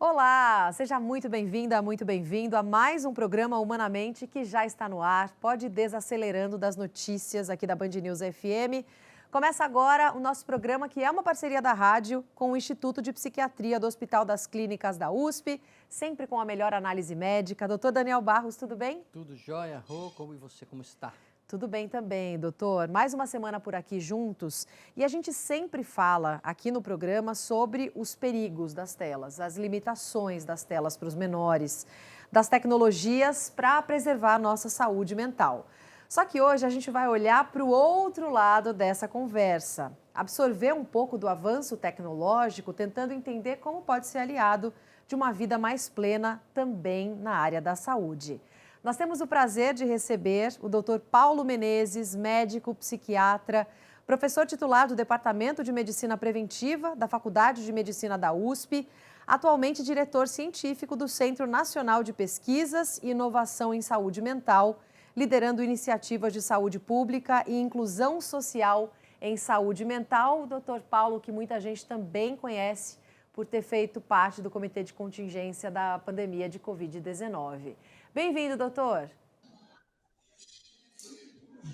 Olá, seja muito bem-vinda, muito bem-vindo a mais um programa Humanamente que já está no ar. Pode ir desacelerando das notícias aqui da Band News FM. Começa agora o nosso programa, que é uma parceria da rádio com o Instituto de Psiquiatria do Hospital das Clínicas da USP, sempre com a melhor análise médica. Doutor Daniel Barros, tudo bem? Tudo jóia, Rô, e você, como está? Tudo bem também, doutor. Mais uma semana por aqui juntos e a gente sempre fala aqui no programa sobre os perigos das telas, as limitações das telas para os menores, das tecnologias para preservar a nossa saúde mental. Só que hoje a gente vai olhar para o outro lado dessa conversa, absorver um pouco do avanço tecnológico, tentando entender como pode ser aliado de uma vida mais plena também na área da saúde. Nós temos o prazer de receber o Dr. Paulo Menezes, médico, psiquiatra, professor titular do Departamento de Medicina Preventiva da Faculdade de Medicina da USP, atualmente diretor científico do Centro Nacional de Pesquisas e Inovação em Saúde Mental, liderando iniciativas de saúde pública e inclusão social em saúde mental. O Dr. Paulo, que muita gente também conhece por ter feito parte do Comitê de Contingência da pandemia de Covid-19. Bem-vindo, doutor.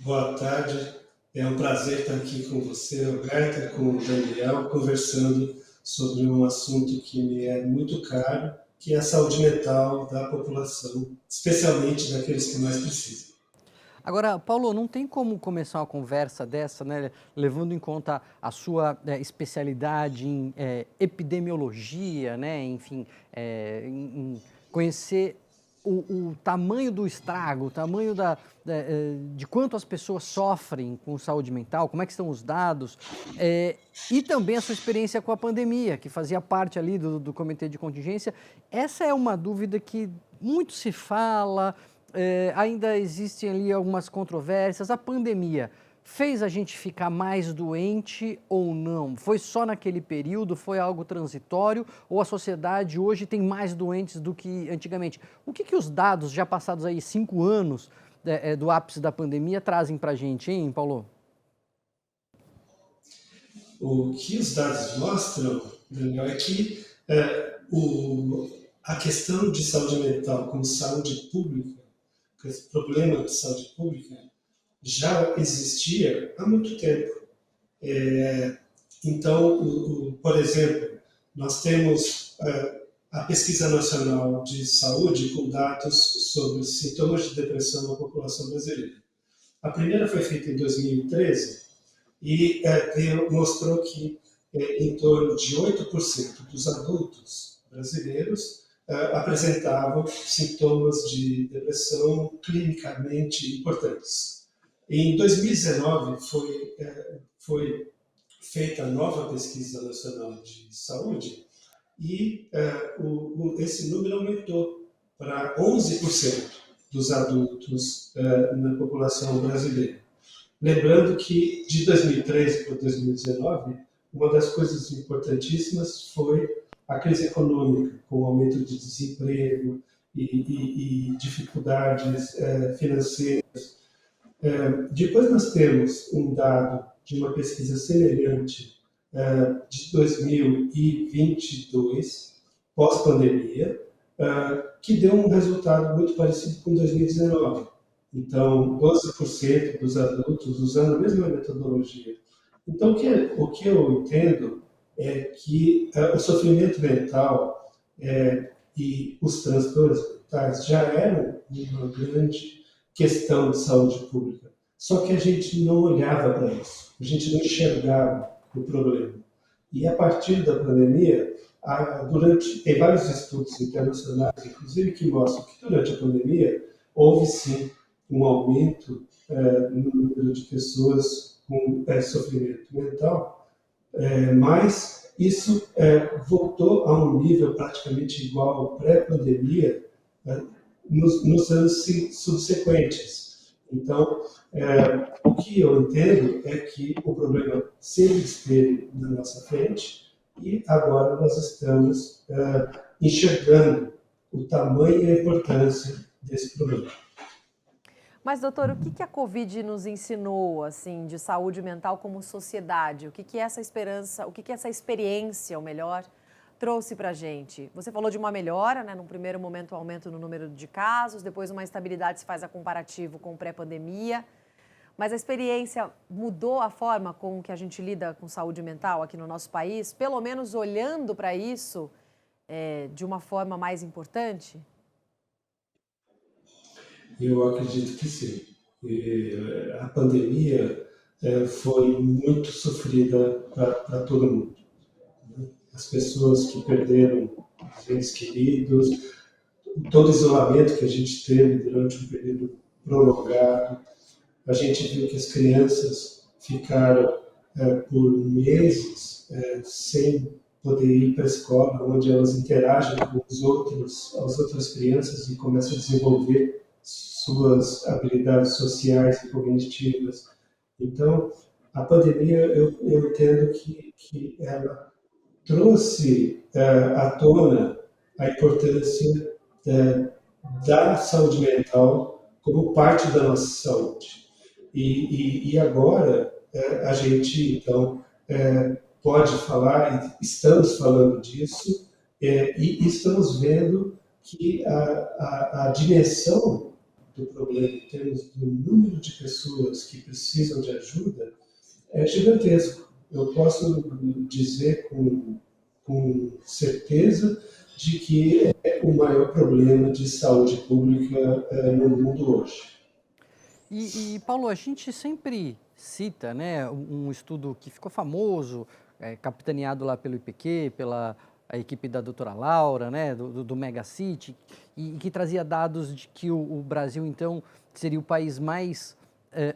Boa tarde, é um prazer estar aqui com você, Roberta, com o Daniel, conversando sobre um assunto que me é muito caro, que é a saúde mental da população, especialmente daqueles que mais precisam. Agora, Paulo, não tem como começar uma conversa dessa, né, levando em conta a sua especialidade em epidemiologia, né, enfim, em conhecer o tamanho do estrago, o tamanho de quanto as pessoas sofrem com saúde mental, como é que estão os dados, e também a sua experiência com a pandemia, que fazia parte ali do comitê de contingência. Essa é uma dúvida que muito se fala, ainda existem ali algumas controvérsias. A pandemia fez a gente ficar mais doente ou não? Foi só naquele período? Foi algo transitório? Ou a sociedade hoje tem mais doentes do que antigamente? O que os dados, já passados aí 5 anos do ápice da pandemia, trazem para a gente, hein, Paulo? O que os dados mostram, Daniel, é que a questão de saúde mental como saúde pública, esse problema de saúde pública, já existia há muito tempo. Então, por exemplo, nós temos a Pesquisa Nacional de Saúde com dados sobre sintomas de depressão na população brasileira. A primeira foi feita em 2013 e mostrou que em torno de 8% dos adultos brasileiros apresentavam sintomas de depressão clinicamente importantes. Em 2019 foi feita a nova pesquisa nacional de saúde e esse número aumentou para 11% dos adultos na população brasileira. Lembrando que de 2013 para 2019, uma das coisas importantíssimas foi a crise econômica, com o aumento de desemprego e dificuldades financeiras. Depois nós temos um dado de uma pesquisa semelhante de 2022, pós-pandemia, que deu um resultado muito parecido com 2019. Então, 12% dos adultos usando a mesma metodologia. Então, o que eu entendo é que o sofrimento mental e os transtornos mentais já eram uma grande questão de saúde pública. Só que a gente não olhava para isso, a gente não enxergava o problema. E a partir da pandemia, tem vários estudos internacionais, inclusive, que mostram que durante a pandemia houve sim um aumento no número de pessoas com sofrimento mental, mas isso voltou a um nível praticamente igual ao pré-pandemia nos anos subsequentes. Então, o que eu entendo é que o problema sempre esteve na nossa frente e agora nós estamos enxergando o tamanho e a importância desse problema. Mas, doutor, o que a Covid nos ensinou, assim, de saúde mental como sociedade? O que essa experiência, ou melhor, trouxe para a gente? Você falou de uma melhora, né? Num primeiro momento, um aumento no número de casos, depois uma estabilidade, se faz a comparativo com pré-pandemia. Mas a experiência mudou a forma com que a gente lida com saúde mental aqui no nosso país, pelo menos olhando para isso de uma forma mais importante? Eu acredito que sim. A pandemia foi muito sofrida para todo mundo. As pessoas que perderam os entes queridos, todo o isolamento que a gente teve durante um período prolongado. A gente viu que as crianças ficaram por meses sem poder ir para a escola, onde elas interagem com as outras crianças e começam a desenvolver suas habilidades sociais e cognitivas. Então, a pandemia, eu entendo que ela trouxe à tona a importância da saúde mental como parte da nossa saúde. E agora a gente, então, pode falar, e estamos falando disso, e estamos vendo que a dimensão do problema, em termos do número de pessoas que precisam de ajuda, é gigantesco. Eu posso dizer com certeza de que é o maior problema de saúde pública no mundo hoje. E Paulo, a gente sempre cita, né, um estudo que ficou famoso, capitaneado lá pelo IPQ, pela a equipe da doutora Laura, né, do Megacity, e que trazia dados de que o Brasil, então, seria o país mais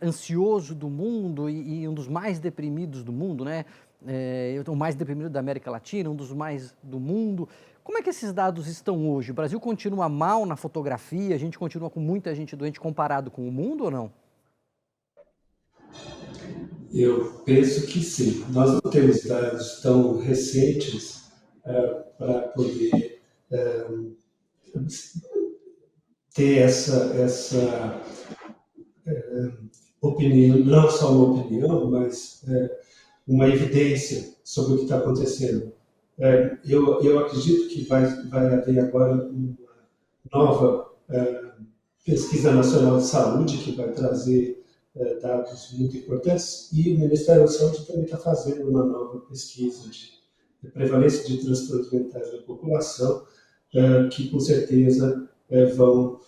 ansioso do mundo e um dos mais deprimidos do mundo, né, o mais deprimido da América Latina, um dos mais do mundo. Como é que esses dados estão hoje? O Brasil continua mal na fotografia? A gente continua com muita gente doente comparado com o mundo ou não? Eu penso que sim. Nós não temos dados tão recentes para poder ter essa opinião, não só uma opinião, mas uma evidência sobre o que está acontecendo. Eu acredito que vai haver agora uma nova pesquisa nacional de saúde que vai trazer dados muito importantes, e o Ministério da Saúde também está fazendo uma nova pesquisa de prevalência de transtornos mentais da população, que com certeza vão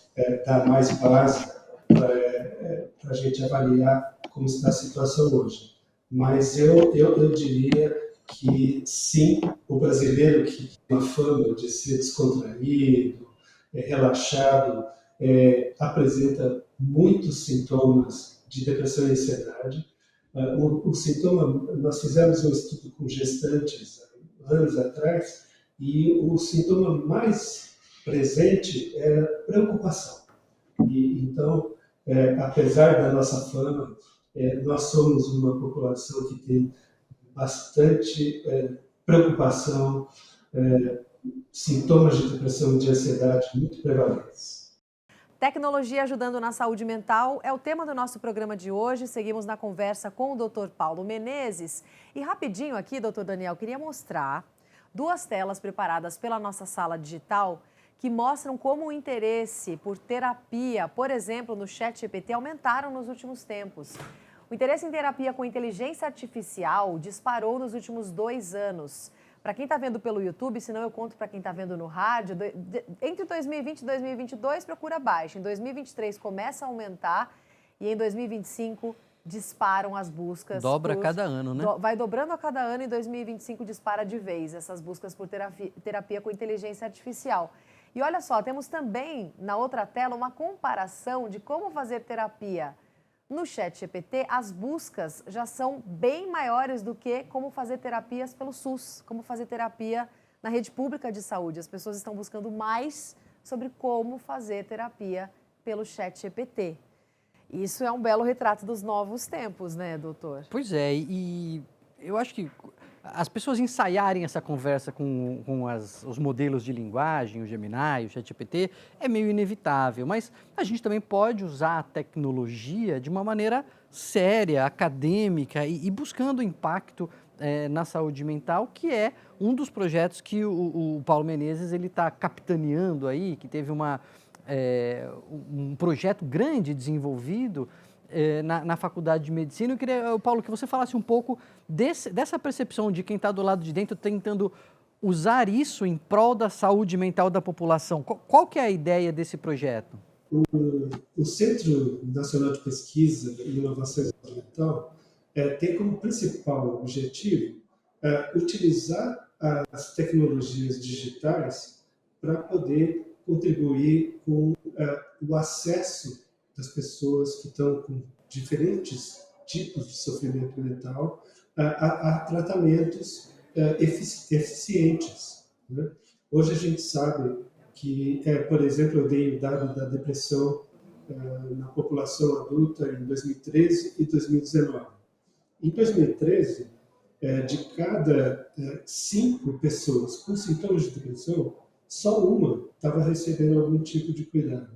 dar mais base para a gente avaliar como está a situação hoje. Mas eu diria que sim, o brasileiro que tem uma fama de ser descontraído, relaxado, apresenta muitos sintomas de depressão e ansiedade. O sintoma, nós fizemos um estudo com gestantes anos atrás, e o sintoma mais presente era preocupação. E então, apesar da nossa fama, nós somos uma população que tem bastante preocupação, sintomas de depressão e de ansiedade muito prevalentes. Tecnologia ajudando na saúde mental é o tema do nosso programa de hoje. Seguimos na conversa com o Dr. Paulo Menezes. E rapidinho aqui, Dr. Daniel, queria mostrar 2 telas preparadas pela nossa sala digital que mostram como o interesse por terapia, por exemplo, no ChatGPT, aumentaram nos últimos tempos. O interesse em terapia com inteligência artificial disparou nos últimos 2 anos. Para quem está vendo pelo YouTube, senão eu conto para quem está vendo no rádio, entre 2020 e 2022 procura baixa, em 2023 começa a aumentar e em 2025 disparam as buscas. Dobra a cada ano, né? Vai dobrando a cada ano e em 2025 dispara de vez essas buscas por terapia com inteligência artificial. E olha só, temos também na outra tela uma comparação de como fazer terapia. No ChatGPT, as buscas já são bem maiores do que como fazer terapias pelo SUS, como fazer terapia na rede pública de saúde. As pessoas estão buscando mais sobre como fazer terapia pelo ChatGPT. Isso é um belo retrato dos novos tempos, né, doutor? Pois é, e eu acho que as pessoas ensaiarem essa conversa com os modelos de linguagem, o Gemini, o ChatGPT, é meio inevitável, mas a gente também pode usar a tecnologia de uma maneira séria, acadêmica e buscando impacto na saúde mental, que é um dos projetos que o Paulo Menezes está capitaneando aí, que teve um projeto grande desenvolvido na Faculdade de Medicina. Eu queria, Paulo, que você falasse um pouco dessa percepção de quem está do lado de dentro tentando usar isso em prol da saúde mental da população. Qual que é a ideia desse projeto? O Centro Nacional de Pesquisa e Inovação em Saúde Mental tem como principal objetivo utilizar as tecnologias digitais para poder contribuir com o acesso das pessoas que estão com diferentes tipos de sofrimento mental a tratamentos eficientes, né? Hoje a gente sabe que, por exemplo, eu dei o dado da depressão na população adulta em 2013 e 2019. Em 2013, de cada 5 pessoas com sintomas de depressão, só uma estava recebendo algum tipo de cuidado.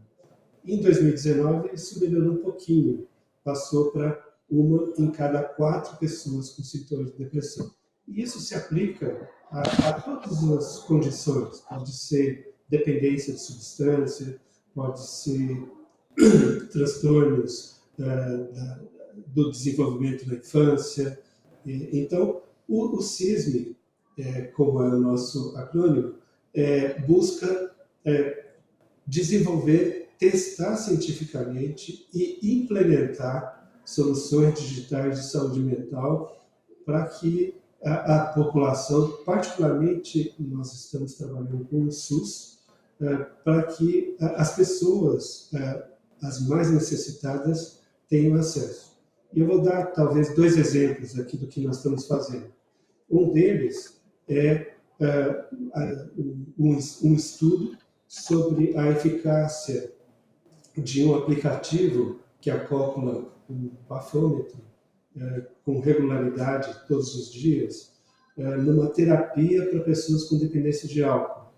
Em 2019, isso melhorou um pouquinho, passou para uma em cada 4 pessoas com sintomas de depressão. E isso se aplica a todas as condições, pode ser dependência de substância, pode ser transtornos do desenvolvimento da infância. Então, o CISM, como é o nosso acrônimo, busca desenvolver, testar cientificamente e implementar soluções digitais de saúde mental para que a população, particularmente nós estamos trabalhando com o SUS, para que as pessoas, as mais necessitadas, tenham acesso. E eu vou dar, talvez, 2 exemplos aqui do que nós estamos fazendo. Um deles é um estudo sobre a eficácia de um aplicativo que acopla um bafômetro com regularidade todos os dias, numa terapia para pessoas com dependência de álcool.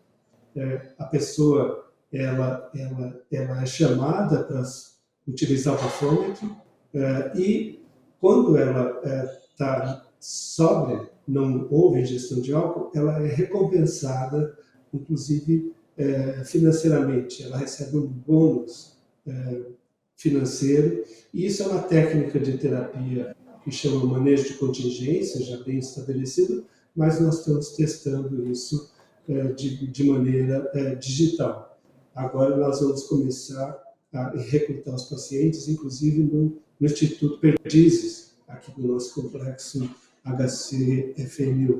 A pessoa ela é chamada para utilizar o bafômetro e quando ela está sóbria, não houve ingestão de álcool, ela é recompensada, inclusive financeiramente. Ela recebe um bônus financeiro, e isso é uma técnica de terapia que chama manejo de contingência, já bem estabelecido, mas nós estamos testando isso de maneira digital. Agora nós vamos começar a recrutar os pacientes, inclusive no Instituto Perdizes, aqui do nosso complexo HC-FMU.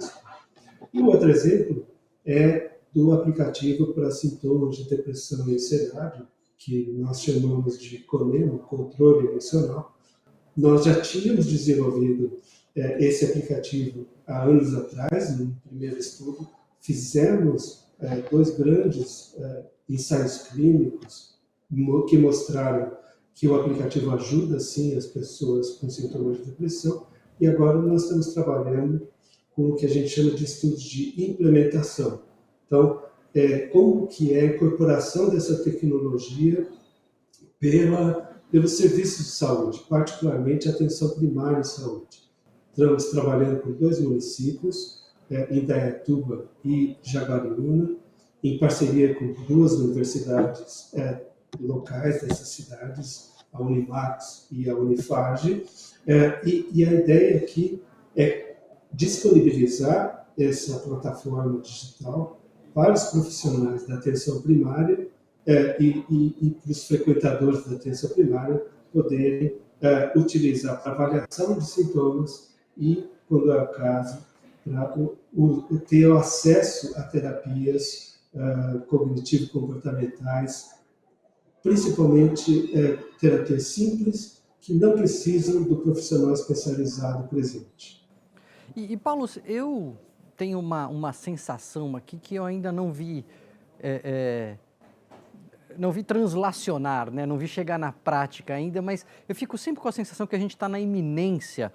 E um outro exemplo é do aplicativo para sintomas de depressão e ansiedade, que nós chamamos de CONEMO, Controle Emocional. Nós já tínhamos desenvolvido esse aplicativo há anos atrás, no primeiro estudo. Fizemos 2 grandes ensaios clínicos que mostraram que o aplicativo ajuda, sim, as pessoas com sintomas de depressão. E agora nós estamos trabalhando com o que a gente chama de estudos de implementação. Então, como que é a incorporação dessa tecnologia pelos serviços de saúde, particularmente a atenção primária em saúde. Estamos trabalhando com 2 municípios, Indaiatuba e Jaguariúna, em parceria com 2 universidades locais dessas cidades, a Unimax e a Unifage, e a ideia aqui é disponibilizar essa plataforma digital para os profissionais da atenção primária e para os frequentadores da atenção primária poderem utilizar para avaliação de sintomas e, quando é o caso, para ter acesso a terapias cognitivo-comportamentais, principalmente terapias simples, que não precisam do profissional especializado presente. E Paulo, eu tenho uma sensação aqui que eu ainda não vi translacionar, né? Não vi chegar na prática ainda, mas eu fico sempre com a sensação que a gente está na iminência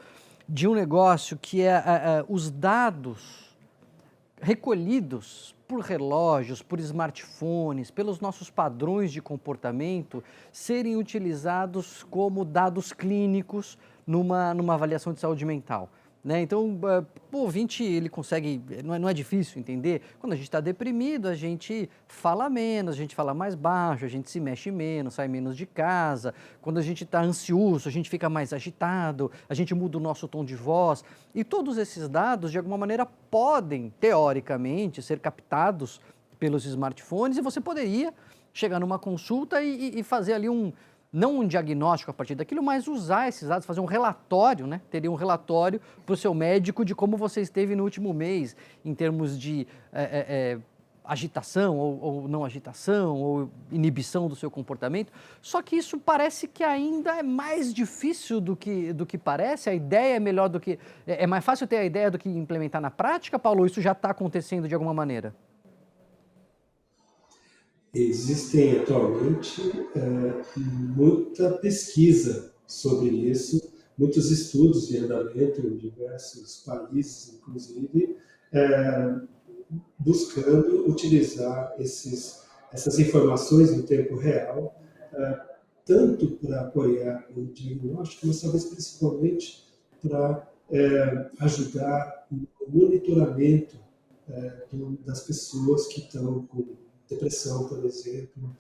de um negócio que é os dados recolhidos por relógios, por smartphones, pelos nossos padrões de comportamento, serem utilizados como dados clínicos numa avaliação de saúde mental. né? Então, o ouvinte, ele consegue, não é difícil entender, quando a gente está deprimido, a gente fala menos, a gente fala mais baixo, a gente se mexe menos, sai menos de casa, quando a gente está ansioso, a gente fica mais agitado, a gente muda o nosso tom de voz, e todos esses dados, de alguma maneira, podem, teoricamente, ser captados pelos smartphones, e você poderia chegar numa consulta e fazer ali não um diagnóstico a partir daquilo, mas usar esses dados, fazer um relatório, né? Teria um relatório para o seu médico de como você esteve no último mês, em termos de agitação ou não agitação, ou inibição do seu comportamento. Só que isso parece que ainda é mais difícil do que parece, a ideia é melhor do que... É mais fácil ter a ideia do que implementar na prática, Paulo? Isso já está acontecendo de alguma maneira? Existem atualmente muita pesquisa sobre isso, muitos estudos de andamento em diversos países, inclusive, buscando utilizar essas informações no tempo real, tanto para apoiar o diagnóstico, mas talvez principalmente para ajudar no monitoramento das pessoas que estão com depressão, por exemplo.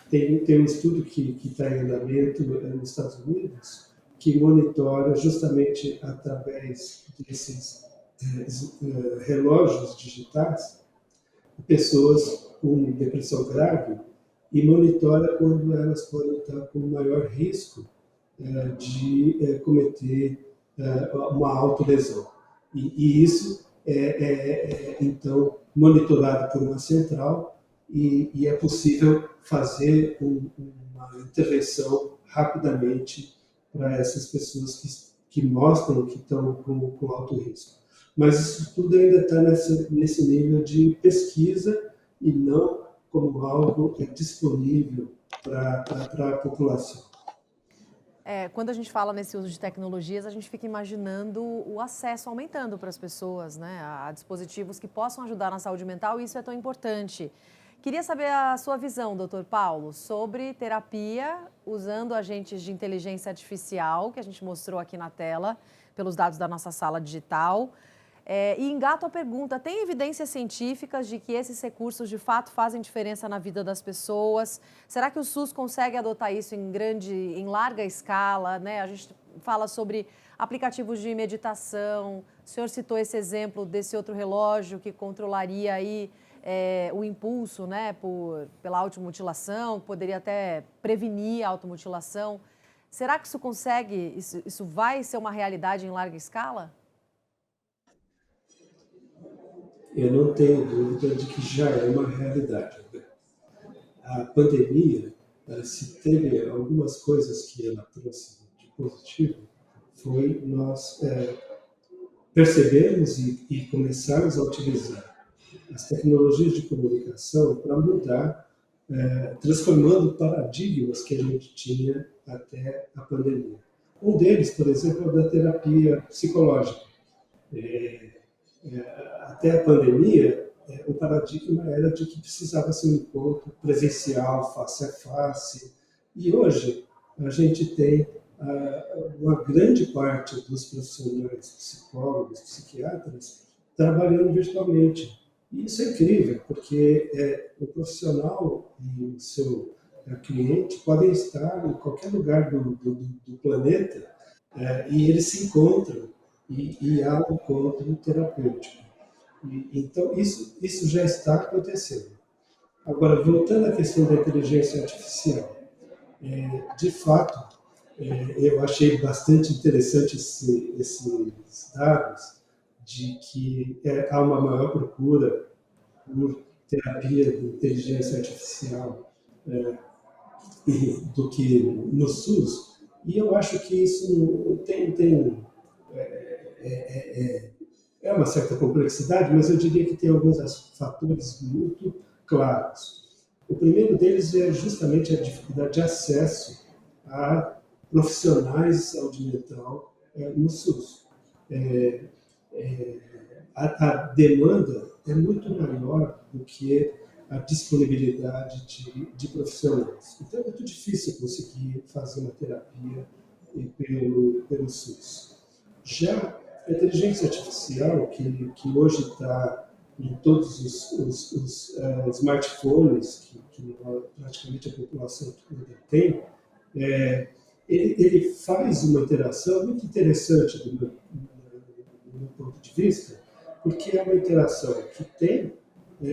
Tem um estudo que está em andamento nos Estados Unidos que monitora justamente através desses relógios digitais pessoas com depressão grave e monitora quando elas podem estar com maior risco de cometer uma autolesão. E isso então, monitorado por uma central e é possível fazer uma intervenção rapidamente para essas pessoas que mostram que estão com alto risco. Mas isso tudo ainda está nesse nível de pesquisa e não como algo disponível para a população. Quando a gente fala nesse uso de tecnologias, a gente fica imaginando o acesso aumentando para as pessoas, né, a dispositivos que possam ajudar na saúde mental, e isso é tão importante. Queria saber a sua visão, doutor Paulo, sobre terapia usando agentes de inteligência artificial, que a gente mostrou aqui na tela, pelos dados da nossa sala digital. E engato a pergunta, tem evidências científicas de que esses recursos de fato fazem diferença na vida das pessoas? Será que o SUS consegue adotar isso em larga escala, né? A gente fala sobre aplicativos de meditação, o senhor citou esse exemplo desse outro relógio que controlaria aí o impulso, né, pela automutilação, poderia até prevenir a automutilação. Será que isso vai ser uma realidade em larga escala? Eu não tenho dúvida de que já é uma realidade. A pandemia, se teve algumas coisas que ela trouxe de positivo, foi nós percebermos e começarmos a utilizar as tecnologias de comunicação para mudar, transformando paradigmas que a gente tinha até a pandemia. Um deles, por exemplo, é o da terapia psicológica. Até a pandemia, o paradigma era de que precisava ser um encontro presencial, face a face. E hoje, a gente tem uma grande parte dos profissionais psicólogos, psiquiatras, trabalhando virtualmente. E isso é incrível, porque o profissional e o seu cliente podem estar em qualquer lugar do planeta e eles se encontram e há um encontro terapêutico. Então, isso já está acontecendo. Agora, voltando à questão da inteligência artificial, de fato, eu achei bastante interessante esses dados de que há uma maior procura por terapia de inteligência artificial do que no SUS, e eu acho que isso é uma certa complexidade, mas eu diria que tem alguns fatores muito claros. O primeiro deles é justamente a dificuldade de acesso a profissionais de saúde mental no SUS. A demanda é muito maior do que a disponibilidade de profissionais. Então é muito difícil conseguir fazer uma terapia pelo SUS. Já a inteligência artificial, que hoje está em todos os smartphones que praticamente a população toda tem, ele faz uma interação muito interessante do meu ponto de vista, porque é uma interação que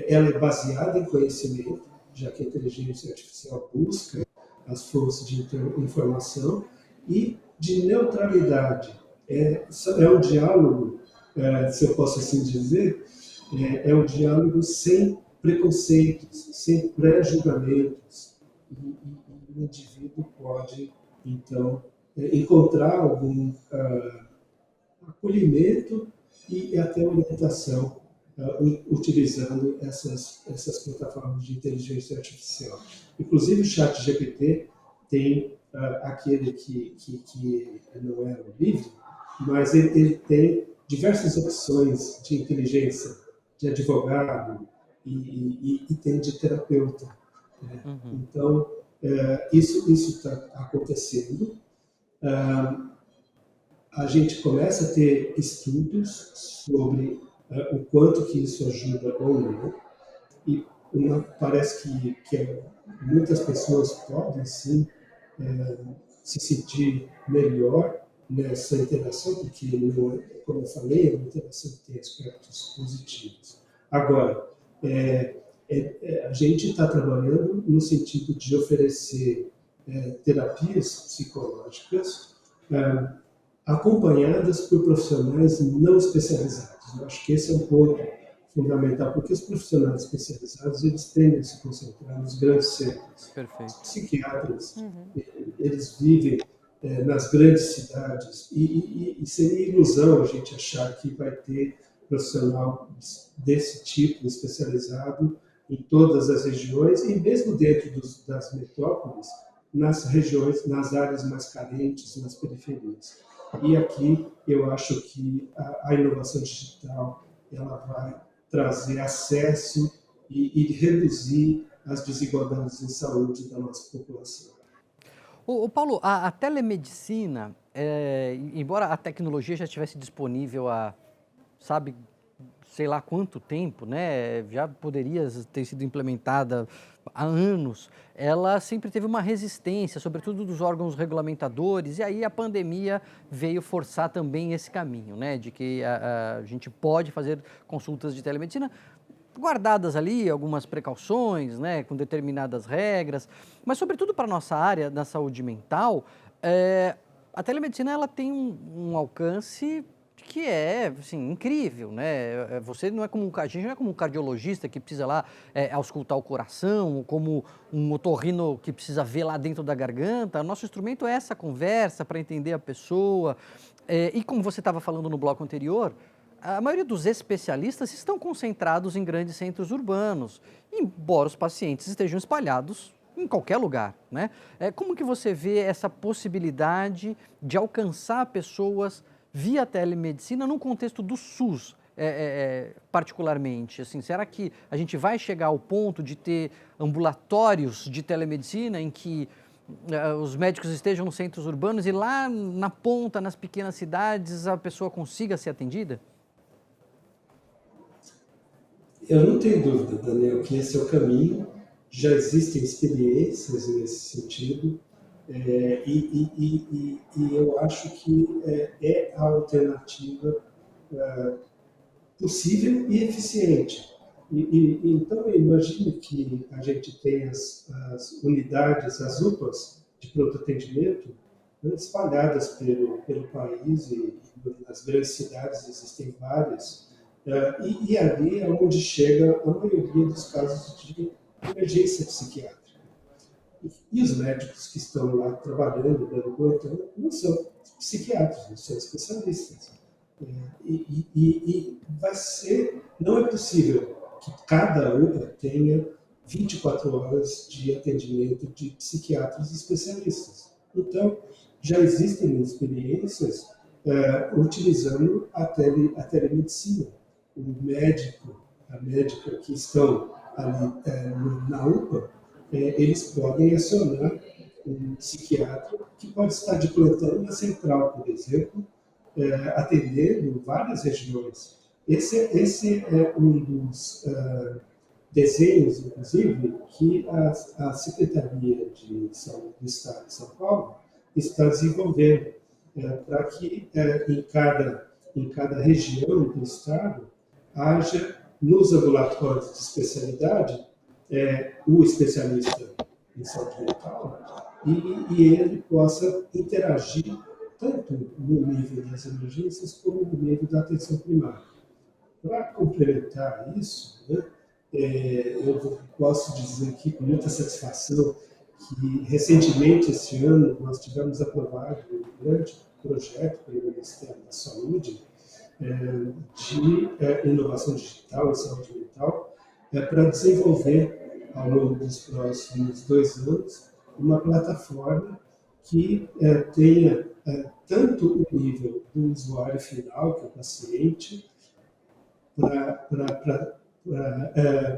ela é baseada em conhecimento, já que a inteligência artificial busca as fontes de informação, e de neutralidade. É um diálogo, se eu posso assim dizer, é um diálogo sem preconceitos, sem pré-julgamentos. E o indivíduo pode, então, encontrar algum acolhimento e até orientação utilizando essas plataformas de inteligência artificial. Inclusive o ChatGPT tem aquele que não é o livre, mas ele tem diversas opções de inteligência, de advogado e tem de terapeuta. Né? Uhum. Então, isso está acontecendo. A gente começa a ter estudos sobre o quanto que isso ajuda ou não, e parece que muitas pessoas podem sim se sentir melhor nessa interação, porque, como eu falei, é uma interação que tem aspectos positivos. Agora, a gente está trabalhando no sentido de oferecer terapias psicológicas acompanhadas por profissionais não especializados. Eu acho que esse é um ponto fundamental, porque os profissionais especializados, eles tendem a se concentrar nos grandes centros. Perfeito. Os psiquiatras, eles vivem nas grandes cidades, e seria ilusão a gente achar que vai ter profissional desse tipo especializado em todas as regiões, e mesmo dentro das metrópoles, nas regiões, nas áreas mais carentes, nas periferias. E aqui eu acho que a inovação digital ela vai trazer acesso e reduzir as desigualdades em saúde da nossa população. Ô Paulo, a telemedicina, embora a tecnologia já estivesse disponível há, sei lá quanto tempo, né? Já poderia ter sido implementada há anos, ela sempre teve uma resistência, sobretudo dos órgãos regulamentadores, e aí a pandemia veio forçar também esse caminho, né? De que a gente pode fazer consultas de telemedicina, guardadas ali algumas precauções, né, com determinadas regras, mas sobretudo para a nossa área da saúde mental, a telemedicina ela tem um alcance que é assim, incrível, né? Você não é como a gente não é como um cardiologista que precisa lá auscultar o coração, ou como um otorrino que precisa ver lá dentro da garganta. O nosso instrumento é essa conversa para entender a pessoa. E como você estava falando no bloco anterior, a maioria dos especialistas estão concentrados em grandes centros urbanos, embora os pacientes estejam espalhados em qualquer lugar, né? Como que você vê essa possibilidade de alcançar pessoas via telemedicina num contexto do SUS, particularmente? Assim, será que a gente vai chegar ao ponto de ter ambulatórios de telemedicina em que os médicos estejam nos centros urbanos e lá na ponta, nas pequenas cidades, a pessoa consiga ser atendida? Eu não tenho dúvida, Daniel, que esse é o caminho. Já existem experiências nesse sentido. E eu acho que é a alternativa possível e eficiente. Então, eu imagino que a gente tem as unidades, as UPAs de pronto atendimento, espalhadas pelo país, e nas grandes cidades existem várias, e ali é onde chega a maioria dos casos de emergência psiquiátrica. E os médicos que estão lá trabalhando, dando plantão, não são psiquiatras, não são especialistas. E não é possível que cada UPA tenha 24 horas de atendimento de psiquiatras especialistas. Então, já existem experiências utilizando a telemedicina. O médico, a médica que estão ali na UPA, eles podem acionar um psiquiatra que pode estar de plantão na central, por exemplo, atendendo várias regiões. Esse é um dos desenhos, inclusive, que a Secretaria de Saúde do Estado de São Paulo está desenvolvendo para que em cada região do Estado haja, nos ambulatórios de especialidade, o especialista em saúde mental e ele possa interagir tanto no nível das emergências como no nível da atenção primária. Para complementar isso, né, eu posso dizer aqui com muita satisfação que recentemente, esse ano, nós tivemos aprovado um grande projeto pelo Ministério da Saúde de inovação digital e saúde mental para desenvolver, ao longo dos próximos 2 anos, uma plataforma que tenha tanto o nível do usuário final, que é o paciente,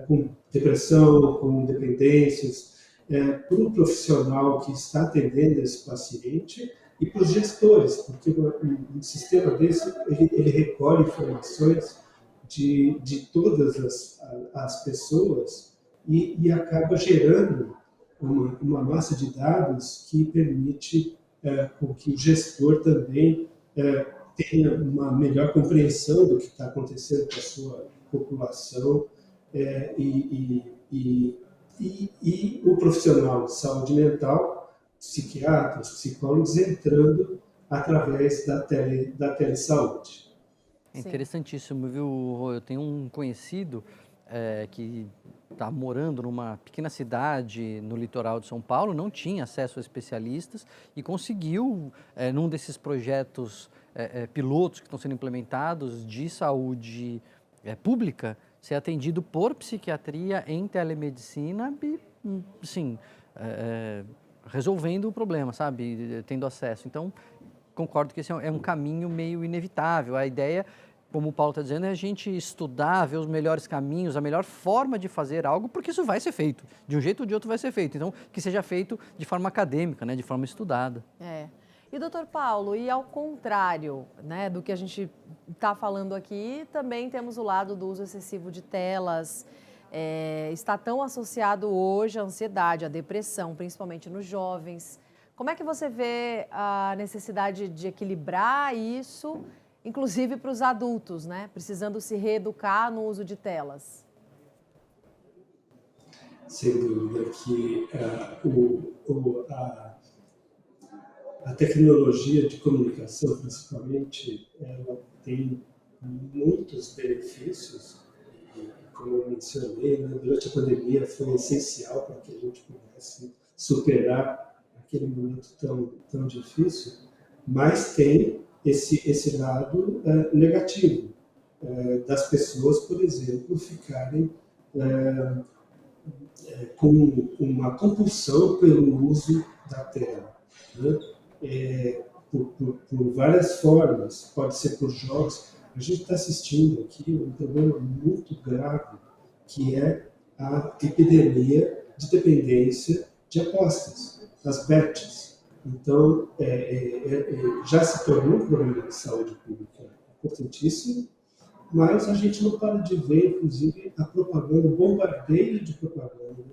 com depressão, com dependências, para o profissional que está atendendo esse paciente e para os gestores, porque um sistema desse ele recolhe informações de todas as pessoas e acaba gerando uma massa de dados que permite com que o gestor também tenha uma melhor compreensão do que está acontecendo com a sua população e o profissional de saúde mental, psiquiatras, psicólogos, entrando através da telesaúde. É interessantíssimo, viu? Eu tenho um conhecido que está morando numa pequena cidade no litoral de São Paulo, não tinha acesso a especialistas e conseguiu, num desses projetos pilotos que estão sendo implementados de saúde pública, ser atendido por psiquiatria em telemedicina e, sim, resolvendo o problema, sabe? Tendo acesso. Então, concordo que esse é um caminho meio inevitável. A ideia, como o Paulo está dizendo, é a gente estudar, ver os melhores caminhos, a melhor forma de fazer algo, porque isso vai ser feito. De um jeito ou de outro vai ser feito. Então, que seja feito de forma acadêmica, né? De forma estudada. E, doutor Paulo, e ao contrário, né, do que a gente está falando aqui, também temos o lado do uso excessivo de telas. Está tão associado hoje à ansiedade, à depressão, principalmente nos jovens. Como é que você vê a necessidade de equilibrar isso, inclusive para os adultos, né, precisando se reeducar no uso de telas? Sem dúvida que a tecnologia de comunicação, principalmente, ela tem muitos benefícios e, como eu mencionei, né, durante a pandemia foi essencial para que a gente pudesse superar aquele momento tão difícil, mas tem esse lado negativo das pessoas, por exemplo, ficarem com uma compulsão pelo uso da tela, né? Por várias formas, pode ser por jogos. A gente está assistindo aqui um problema muito grave, que é a epidemia de dependência de apostas, as bets. Então, já se tornou um problema de saúde pública importantíssimo, mas a gente não para de ver, inclusive, a propaganda, o bombardeio de propaganda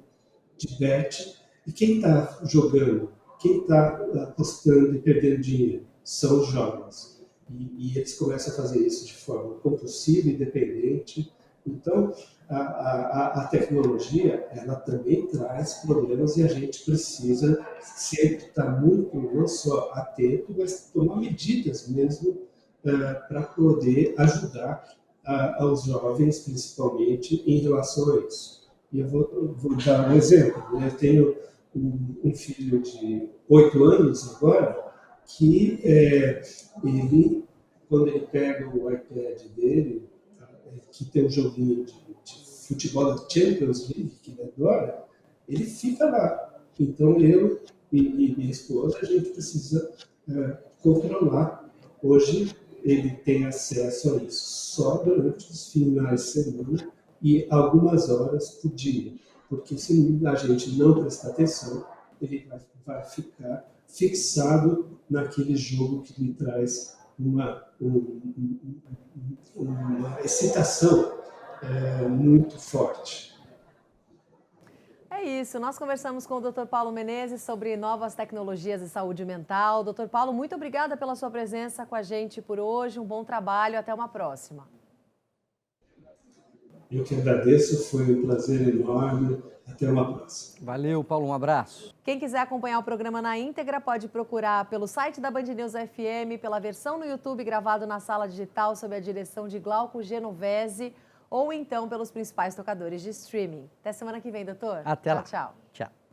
de bet. E quem está jogando, quem está apostando e perdendo dinheiro são os jovens. E eles começam a fazer isso de forma compulsiva e dependente. Então, a tecnologia, ela também traz problemas e a gente precisa sempre estar muito, não só atento, mas tomar medidas mesmo para poder ajudar aos jovens, principalmente, em relação a isso. E eu vou dar um exemplo. Eu tenho um filho de 8 anos agora, que ele, quando ele pega o iPad dele, que tem um joguinho de futebol da Champions League, que ele adora, ele fica lá. Então, eu e minha esposa, a gente precisa controlar. Hoje, ele tem acesso a isso só durante os finais de semana e algumas horas por dia. Porque se a gente não prestar atenção, ele vai ficar fixado naquele jogo que lhe traz uma excitação muito forte. É isso, nós conversamos com o Dr. Paulo Menezes sobre novas tecnologias de saúde mental. Dr. Paulo, muito obrigada pela sua presença com a gente por hoje, um bom trabalho, até uma próxima. Eu que agradeço, foi um prazer enorme, até uma próxima. Valeu, Paulo, um abraço. Quem quiser acompanhar o programa na íntegra pode procurar pelo site da Band News FM, pela versão no YouTube gravado na sala digital sob a direção de Glauco Genovese, ou então pelos principais tocadores de streaming. Até semana que vem, doutor. Até lá. Tchau, tchau. Tchau.